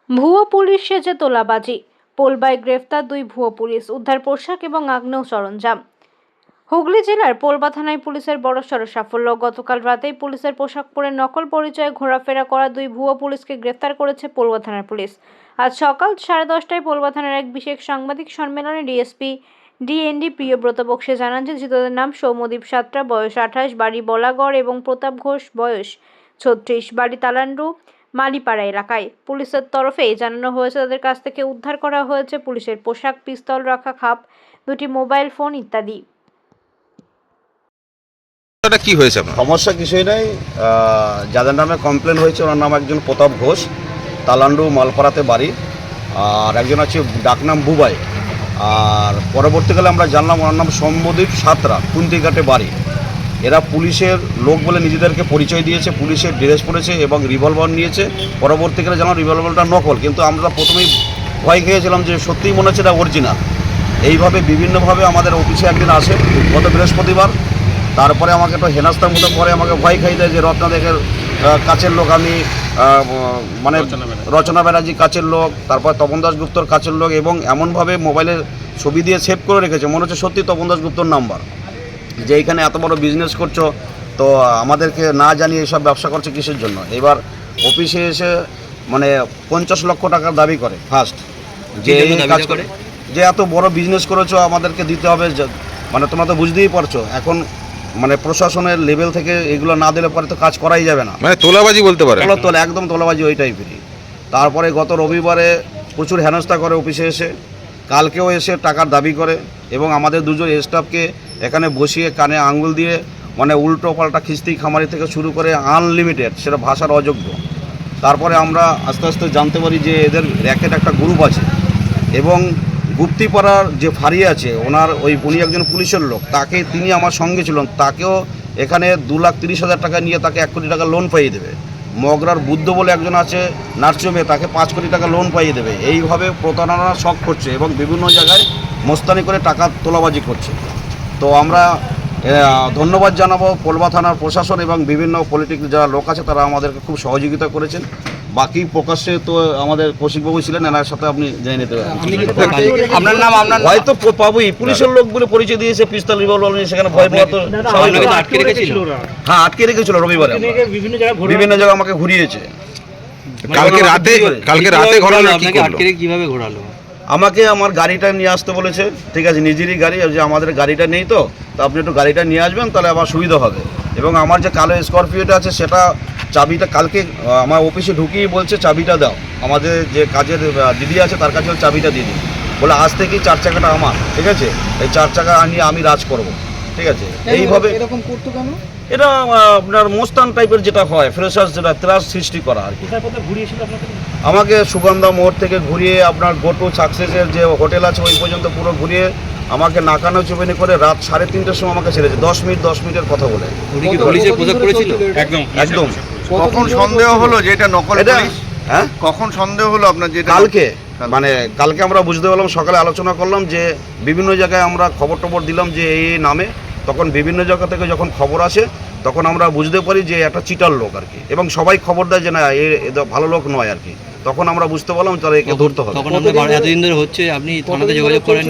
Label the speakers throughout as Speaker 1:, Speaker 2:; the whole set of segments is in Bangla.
Speaker 1: ভুয়ো পুলিশ সেজে তোলাবাজি, পোলবায় গ্রেফতার দুই ভুয়ো পুলিশ, উদ্ধার পোশাক এবং আগ্নেয় সরঞ্জাম। হুগলি জেলার পোলবা থানায় পুলিশের বড়সড় সাফল্য। গতকাল রাতেই পুলিশের পোশাক পরে নকল পরিচয়ে ঘোরাফেরা করা দুই ভুয়ো পুলিশকে গ্রেফতার করেছে পোলবা থানার পুলিশ। আজ সকাল 10:30টায় পোলবা থানার এক বিশেষ সাংবাদিক সম্মেলনে ডিএসপি ডিএনডি প্রিয়ব্রত বক্সী জানান যে ধৃতদের নাম সৌম্যদীপ সাতরা, বয়স 28, বাড়ি বলাগড়, এবং প্রতাপ ঘোষ, বয়স 36, বাড়ি তালান্ডু মালিপাড়া এলাকায়। পুলিশের তরফে জানানো হয়েছে তাদের কাছ থেকে উদ্ধার করা হয়েছে পুলিশের পোশাক, পিস্তল রাখা খাপ, দুটি মোবাইল ফোন ইত্যাদি।
Speaker 2: কি হয়েছে আপনার?
Speaker 3: সমস্যা কিছুই নেই। যাদের নামে কমপ্লেন হয়েছে ওনার নাম একজন প্রতাপ ঘোষ, তালান্ডু মালপাড়াতে বাড়ি, আর একজন আছে ডাকনাম বুবাই। আর পরবর্তীকালে আমরা জানলাম ওনার নাম সৌম্যদীপ সাতরা, কুন্তিঘাটে বাড়ি। এরা পুলিশের লোক বলে নিজেদেরকে পরিচয় দিয়েছে, পুলিশের ড্রেস পরেছে এবং রিভলভার নিয়েছে। পরবর্তীকালে জানলাম রিভলভারটা নকল, কিন্তু আমরা প্রথমেই ভয় খেয়েছিলাম যে সত্যিই মনে হচ্ছে এটা অরিজিনাল। এইভাবে বিভিন্নভাবে আমাদের অফিসে একদিন আসে গত বৃহস্পতিবার। তারপরে আমাকে একটু হেনাস্তার মতো করে আমাকে ভয় খাই দেয় যে রত্নাদেকের কাছের লোক আমি, মানে রচনা ব্যানার্জি কাছের লোক, তারপর তপন দাশগুপ্তর কাছের লোক, এবং এমনভাবে মোবাইলের ছবি দিয়ে সেভ করে রেখেছে মনে হচ্ছে সত্যি তপন দাশগুপ্তর নাম্বার, যে এইখানে এত বড় বিজনেস করছো, তো আমাদেরকে না জানিয়ে এইসব ব্যবসা করছে কিসের জন্য। এবার অফিসে এসে মানে 50 লক্ষ টাকার দাবি করে ফার্স্ট, যে কাজ করে যে এত বড় বিজনেস করেছো আমাদেরকে দিতে হবে। মানে তোমরা তো বুঝতেই পারছো এখন মানে প্রশাসনের লেভেল থেকে এগুলো না দিলে পরে তো কাজ করাই যাবে না,
Speaker 2: মানে তোলাবাজি বলতে পারে।
Speaker 3: তোলা একদম তোলাবাজি ওই টাইপেরই। তারপরে গত রবিবারে প্রচুর হেনস্থা করে অফিসে এসে, কালকেও এসে টাকার দাবি করে, এবং আমাদের দুজন স্টাফকে এখানে বসিয়ে কানে আঙ্গুল দিয়ে মানে উল্টো পাল্টা খিস্তি খামারি থেকে শুরু করে আনলিমিটেড, সেটা ভাষার অযোগ্য। তারপরে আমরা আস্তে আস্তে জানতে পারি যে এদের র্যাকেট একটা গ্রুপ আছে, এবং গুপ্তিপাড়ার যে ফাঁড়ি আছে ওনার উনি একজন পুলিশের লোক, তিনি আমার সঙ্গে ছিলেন, তাকেও এখানে 2,30,000 টাকা নিয়ে তাকে 1 কোটি টাকা লোন পাইয়ে দেবে। মগরার বুদ্ধ বলে একজন আছে নার্সিংহোমে, তাকে 5 কোটি টাকা লোন পাইয়ে দেবে। এইভাবে প্রতারণা শখ করছে এবং বিভিন্ন জায়গায় মোস্তানি করে টাকা তোলাবাজি করছে। তো আমরা ধন্যবাদ জানাবো পোলবা থানার প্রশাসন এবং বিভিন্ন পলিটিক্যাল যারা লোক আছে তারা আমাদেরকে খুব সহযোগিতা করেছেন। বাকি প্রকাশ্যে তো আমাদের কৌশিকবাবু ছিলেন, এনার সাথে আপনি জেনে নিতে পারেন। আপনার নাম আপনার হয়তো পাবোই, পুলিশের লোক বলে পরিচয় দিয়েছে, পিস্তল রিভলভার নিয়ে সেখানে ভয় পাওয়া তো আটকে রেখেছিল। হ্যাঁ, আটকে রেখেছিল রবিবারে, বিভিন্ন জায়গায় আমাকে ঘুরিয়েছে।
Speaker 2: কালকে রাতে ঘোরালো,
Speaker 4: কিভাবে ঘোরালো?
Speaker 3: আমাকে আমার গাড়িটা নিয়ে আসতে বলেছে, ঠিক আছে, নিজেরই গাড়ি, যে আমাদের গাড়িটা নেই, তো আপনি একটু গাড়িটা নিয়ে আসবেন তাহলে আমার সুবিধা হবে। এবং আমার যে কালো স্করপিওটা আছে সেটা চাবিটা কালকে আমার অফিসে ঢুকিয়ে বলছে চাবিটা দাও, আমাদের যে কাজের দিদি আছে তার কাছে চাবিটা দিয়ে দিই, বলে আজ থেকেই 4 চাকাটা আমার, ঠিক আছে, এই 4 চাকা নিয়ে আমি রাজ করব, ঠিক আছে। এইভাবে
Speaker 4: এরকম করতো কেন?
Speaker 3: এটা আপনার মোস্তান টাইপের যেটা হয়, ফ্রেশার্স যেটা ত্রাস সৃষ্টি করা আর কি। আমাকে সুগন্ধা মোড় থেকে ঘুরিয়ে আপনার গোটু সাকসেসের যে হোটেল আছে ওই পর্যন্ত পুরো ঘুরিয়ে আমাকে নাকানো চুবেনি করে রাত 3:30টার সময় আমাকে ছেড়েছে, 10 মিনিটের কথা বলে। একদম।
Speaker 5: কখন সন্দেহ হলো যে এটা নকল পুলিশ?
Speaker 3: হ্যাঁ,
Speaker 5: কখন সন্দেহ হলো আপনার যে
Speaker 3: কালকে আমরা বুঝতে পারলাম, সকালে আলোচনা করলাম যে বিভিন্ন জায়গায় আমরা খবর দিলাম যে এই নামে, তখন বিভিন্ন জায়গা থেকে যখন খবর আসে তখন আমরা বুঝতে পারি যে একটা চিটার লোক আর কি, এবং সবাই খবর দেয় যে না এ ভালো লোক নয় আর কি। তখন আমরা বুঝতে পারলাম তাহলে একে ধরতে হবে।
Speaker 4: এতদিন ধরে হচ্ছে, আপনি থানাতে যোগাযোগ করেন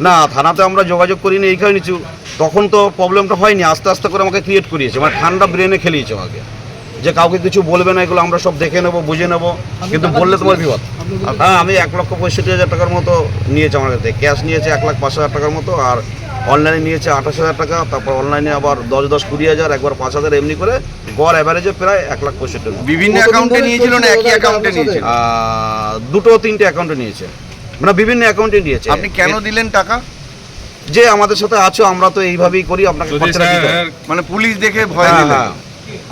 Speaker 3: না? থানাতে আমরা যোগাযোগ করিনি এই কারণে, তখন তো প্রবলেমটা হয়নি, আস্তে আস্তে করে আমাকে ক্রিয়েট করিয়েছে, মানে ঠান্ডা ব্রেনে খেলিয়েছে আগে, যে কাউকে কিছু বলবে না, এগুলো আমরা সব দেখে নেবো, বুঝে নেবো, কিন্তু বললে তোমার বিপদ। হ্যাঁ, আমি 1,65,000 টাকার মতো নিয়েছে আমার কাছে, ক্যাশ নিয়েছে 1,05,000 টাকার মতো, আর অনলাইনে নিয়েছে 28,000 টাকা, তারপর অনলাইনে আবার 10 20,000, একবার 5,000, এমনি করে গড় অ্যাভারেজে প্রায় 1,65,000।
Speaker 5: বিভিন্ন অ্যাকাউন্টে নিয়েছিল না একই অ্যাকাউন্টে নিয়েছিল?
Speaker 3: 2-3টে অ্যাকাউন্টে নিয়েছে, মানে বিভিন্ন অ্যাকাউন্টে নিয়েছে।
Speaker 5: আপনি কেন দিলেন টাকা?
Speaker 3: যে আমাদের সাথে আছো, আমরা তো এইভাবেই করি, আপনাকে
Speaker 5: মানে পুলিশ দেখে ভয় দিলেন?
Speaker 3: হ্যাঁ।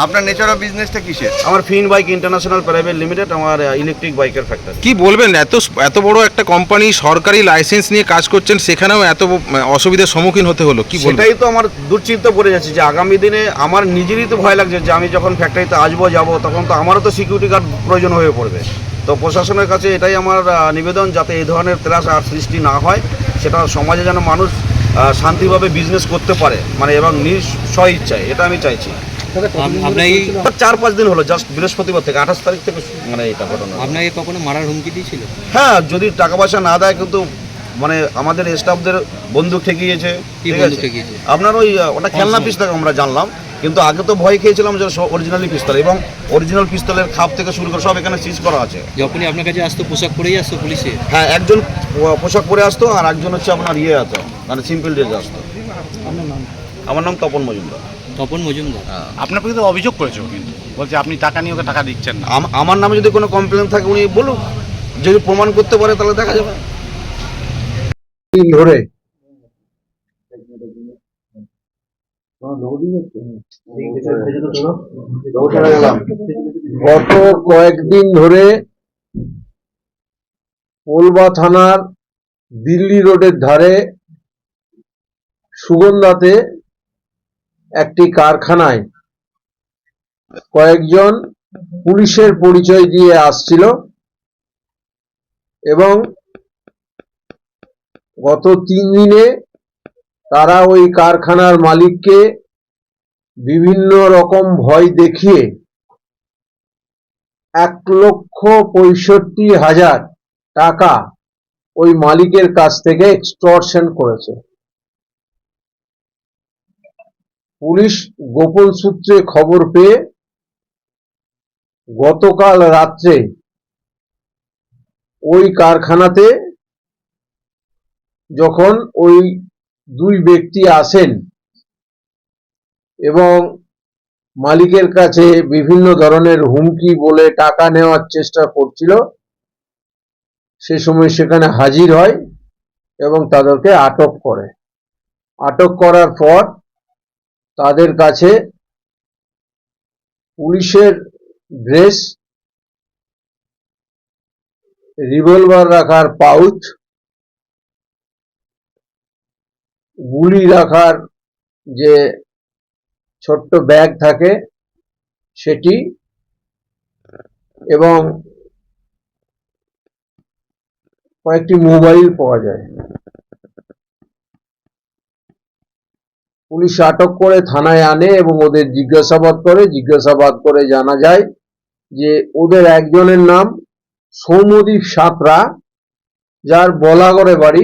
Speaker 5: আপনার নেচার অফ বিজনেসটা কিসের?
Speaker 3: আমার ফিন বাইক ইন্টারন্যাশনাল প্রাইভেট লিমিটেড, আমার ইলেকট্রিক বাইকের ফ্যাক্টরি।
Speaker 2: কি বলবেন, এত বড় একটা কোম্পানি সরকারি লাইসেন্স নিয়ে কাজ করছেন, সেখানেও এত অসুবিধার সম্মুখীন হতে হলো, কি বলবেন?
Speaker 3: সেটাই তো আমার দুশ্চিন্তা পড়ে যাচ্ছে যে আগামী দিনে আমার নিজেরই তো ভয় লাগছে যে আমি যখন ফ্যাক্টরিতে আসবো যাবো তখন তো আমারও তো সিকিউরিটি গার্ড প্রয়োজন হয়ে পড়বে। তো প্রশাসনের কাছে এটাই আমার নিবেদন, যাতে এই ধরনের ত্রাস আর সৃষ্টি না হয়, সেটা সমাজে যেন মানুষ শান্তিভাবে বিজনেস করতে পারে, মানে এবং নিঃস্ব ইচ্ছায়, এটা আমি চাইছি।
Speaker 4: আপনাকে
Speaker 3: 4-5 দিন হলো, জাস্ট বৃহস্পতিবার থেকে 28 তারিখ থেকে মানে এটা ঘটনা।
Speaker 4: আপনাকে কখনো মারার হুমকি দিয়েছিল?
Speaker 3: হ্যাঁ, যদি টাকা পয়সা না দেয়, কিন্তু মানে আমাদের স্টাফদের বন্দুক ঠেকিয়েছে।
Speaker 4: কি
Speaker 3: ঠিক
Speaker 4: বন্দুক
Speaker 3: আছে?
Speaker 4: ঠেকিয়েছে?
Speaker 3: আপনার ওই ওটা খেলনা পিস্তল আমরা জানলাম, কিন্তু আগে তো ভয় খেয়েছিলাম যে অরিজিনালি পিস্তল, এবং অরিজিনাল পিস্তলের খাপ থেকে শুরু করে সব এখানে সিজ করা আছে।
Speaker 4: যখনই আপনার কাছে আসতো পোশাক পরেই আসতো পুলিশে?
Speaker 3: হ্যাঁ, একজন পোশাক পরে আসতো, আর একজন হচ্ছে আপনার আসতো, মানে সিম্পল ড্রেস আসতো। আমার নাম তপন মজুমদার।
Speaker 4: তপন মজুমদার।
Speaker 6: আপনার প্রতি অভিযোগ করেছে ও, কিন্তু বলছে আপনি টাকা নিয়ে ওকে টাকা দিচ্ছেন না।
Speaker 3: আমার নামে যদি কোনো কমপ্লেন থাকে উনি বলুন, যদি প্রমাণ করতে পারে তাহলে দেখা যাবে।
Speaker 7: দিন ধরে গত কয়েকদিন ধরে পোলবা থানার দিল্লি রোডের ধারে সুগন্ধাতে একটি কারখানায় কয়েকজন পুলিশের পরিচয় দিয়ে আসছিল এবং গত 3 দিনে তারা ওই কারখানার মালিককে বিভিন্ন রকম ভয় দেখিয়ে 1,65,000 টাকা ওই মালিকের কাছ থেকে এক্সটর্শন করেছে। পুলিশ গোপন সূত্রে খবর পেয়ে গতকাল রাত্রে ওই কারখানাতে যখন ওই 2 ব্যক্তি আসেন এবং মালিকের কাছে বিভিন্ন ধরনের হুমকি বলে টাকা নেওয়ার চেষ্টা করছিল, সে সময় সেখানে হাজির হয় এবং তাদেরকে আটক করে। আটক করার পর তাদের কাছে পুলিশের ড্রেস, রিভলভার রাখার পাউচ, গুলি রাখার যে ছোট্ট ব্যাগ থাকে সেটি, এবং কয়েকটি মোবাইল পাওয়া যায়। পুলিশ আটক করে থানায় আনে এবং ওদের জিজ্ঞাসাবাদ করে জানা যায় যে ওদের একজনের নাম সৌম্যদীপ সাঁতরা, যার বলাগড়ে বাড়ি,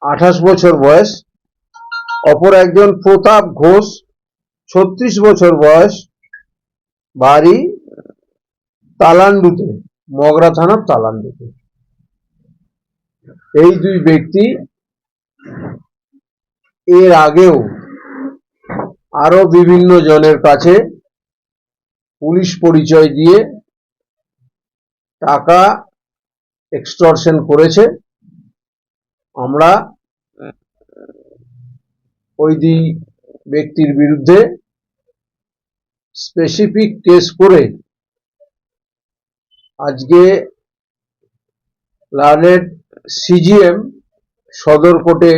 Speaker 7: 28 বছর বয়স। অপর একজন প্রতাপ ঘোষ, 36 বছর বয়স, বাড়ি তালান্ডুতে, মগরা থানার তালান্ডুতে। এই 2 ব্যক্তি এর আগেও আরো বিভিন্ন জনের কাছে পুলিশ পরিচয় দিয়ে টাকা এক্সটর্শন করেছে। আমরা ওই 2 ব্যক্তির বিরুদ্ধে স্পেসিফিক কেস করে আজকে লার্নেড সিজিএম সদর কোর্টে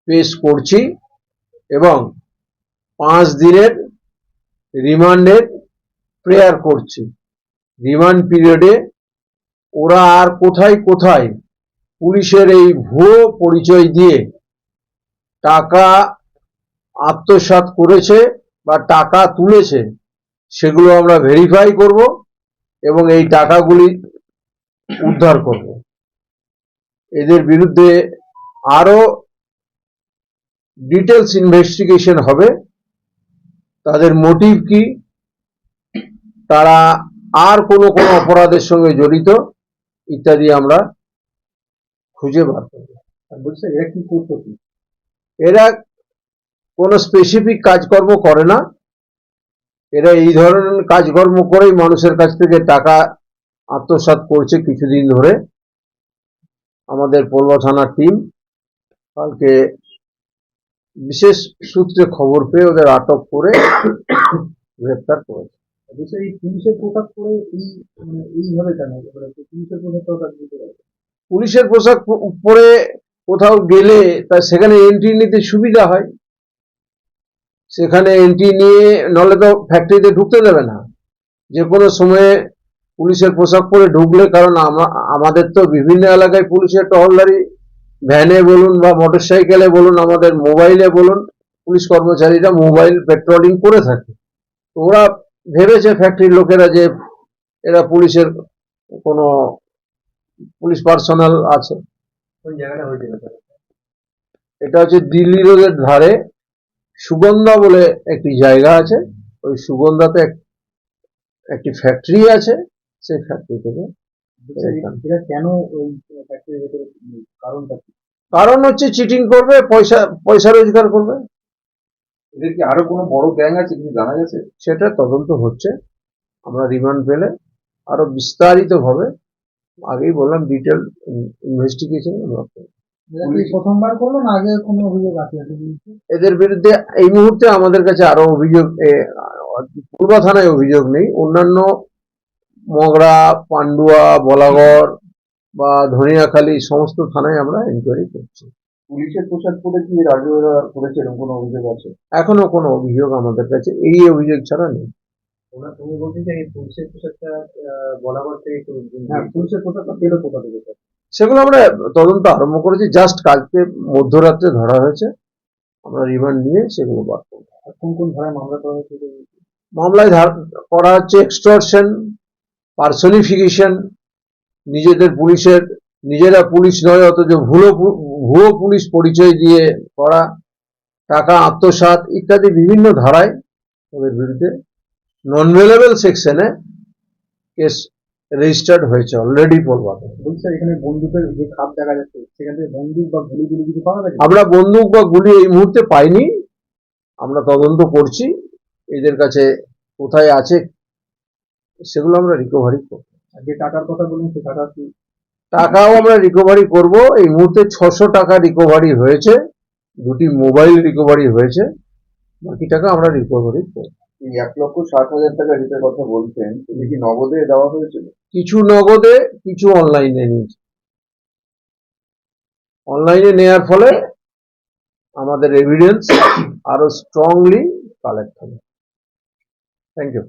Speaker 7: পেশ করছি এবং 5 দিনের রিমান্ডের প্রেয়ার করছি। রিমান্ড পিরিয়ডে ওরা আর কোথায় কোথায় পুলিশের এই ভুয়ো পরিচয় দিয়ে টাকা আত্মসাৎ করেছে বা টাকা তুলেছে সেগুলো আমরা ভেরিফাই করব এবং এই টাকাগুলি উদ্ধার করব। এদের বিরুদ্ধে আরো ডিটেলস ইনভেস্টিগেশন হবে, তাদের মোটিভ কি, তারা আর কোন অপরাধের সঙ্গে জড়িত ইত্যাদি আমরা খুঁজে বার করব। বলছে এরা কি করতো? এরা কোনো স্পেসিফিক কাজকর্ম করে না, এরা এই ধরনের কাজকর্ম করেই মানুষের কাছ থেকে টাকা আত্মসাৎ করছে কিছুদিন ধরে। আমাদের পোলবা থানার টিম কালকে বিশেষ সূত্রে খবর পেয়ে ওদের আটক করে গ্রেফতার করেছে। এই পুলিশের পোশাক পরে এইভাবে কেন? পুলিশের পোশাক পরে কোথাও গেলে তা সেখানে এন্ট্রি নিতে সুবিধা হয়, সেখানে এন্ট্রি নিয়ে, নলে তো ফ্যাক্টরিতে ঢুকতে দেবে না। যে কোনো সময়ে পুলিশের পোশাক পরে ঢুকলে, কারণ আমাদের তো বিভিন্ন এলাকায় পুলিশের টহলদারি ভ্যানে বলুন বা মোটরসাইকেলে বলুন, আমাদের মোবাইলে বলুন, পুলিশ কর্মচারীরা মোবাইল পেট্রোলিং করে থাকে। তো ওরা ভেবেছে ফ্যাক্টরির লোকেরা যে এরা পুলিশের কোনো পুলিশ পার্সোনাল আছে।
Speaker 8: কোন জায়গাটা হয়েছিল স্যার?
Speaker 7: এটা হচ্ছে দিল্লি রোডের ধারে সুগন্ধা বলে একটি জায়গা আছে। ওই সুগন্ধাতে একটি ফ্যাক্টরি আছে, সেই ফ্যাক্টরি থেকে
Speaker 8: এটা কেন ওই ফ্যাক্টরির ভেতরে কারণটা কি?
Speaker 7: কারণ হচ্ছে চিটিং করবে, পয়সা রোজগার করবে।
Speaker 8: এদের কি আরো কোনো বড় গ্যাং আছে কিছু জানা গেছে?
Speaker 7: সেটা তদন্ত হচ্ছে। আমরা রিমান্ড পেলে আরো বিস্তারিত ভাবে, আগেই বললাম, ডিটেল ইনভেস্টিগেশন আমরা করব।
Speaker 8: প্রথমবার করলো না আগে কোনো অভিযোগ আছে?
Speaker 7: এদের বিরুদ্ধে এই মুহূর্তে আমাদের কাছে আরো অভিযোগ, পূর্বা থানায় অভিযোগ নেই, অন্যান্য মগরা, পান্ডুয়া, বলাগড় বা ধনিয়াখালী সমস্ত থানায় আমরা ইনকোয়ারি করছি।
Speaker 8: পুলিশের পোশাক পরে কি রাজু করেছে এরকম কোনো অভিযোগ আছে?
Speaker 7: এখনো কোনো অভিযোগ আমাদের কাছে এই অভিযোগ ছাড়া নেই।
Speaker 8: তুমি বলতে যে এই পুলিশের পোশাকটা বরাবর থেকে একটু, হ্যাঁ পুলিশের পোশাকটা পেলো কোথা থেকে স্যার?
Speaker 7: সেগুলো আমরা তদন্ত আরম্ভ করেছি, জাস্ট কালকে মধ্যরাত্রে ধরা হয়েছে। আমরা রিমান্ড নিয়ে সেগুলো বার করব।
Speaker 8: কোন কোন ধারায় মামলা করা হয়েছে?
Speaker 7: মামলায় করা হচ্ছে এক্সটর্শন, পার্সনিফিকেশন, নিজেরা পুলিশ নয় অথচ ভুয়ো পুলিশ পরিচয় দিয়ে করা, টাকা আত্মসাৎ ইত্যাদি বিভিন্ন ধারায় ওদের বিরুদ্ধে নন ভেলেবল সেকশনে কেস রেজিস্টার্ড হয়েছে অলরেডি পলবাতে।
Speaker 8: বলছি স্যার, এখানে বন্দুকের যে খাপ দেখা যাচ্ছে সেখান থেকে বন্দুক বা গুলি কিছু পাওয়া গেছে?
Speaker 7: আমরা বন্দুক বা গুলি এই মুহূর্তে পাইনি, আমরা তদন্ত করছি। এদের কাছে কোথায় আছে সেগুলো আমরা রিকভারি করব।
Speaker 8: আর যে টাকার কথা বললেন সে টাকা কি?
Speaker 7: টাকাও আমরা রিকভারি করব। এই মুহূর্তে 600 টাকা রিকভারি হয়েছে, 2টি মোবাইল রিকভারি হয়েছে, বাকি টাকা আমরা রিকভারি করব।
Speaker 8: এই 1,60,000 টাকা যেটার কথা বলছেন সেটা কি নগদে দেওয়া হয়েছিল?
Speaker 7: কিছু নগদে, কিছু অনলাইনে নিয়েছে। অনলাইনে নেওয়ার ফলে আমাদের এভিডেন্স আরো স্ট্রংলি কালেক্ট হবে। Thank you.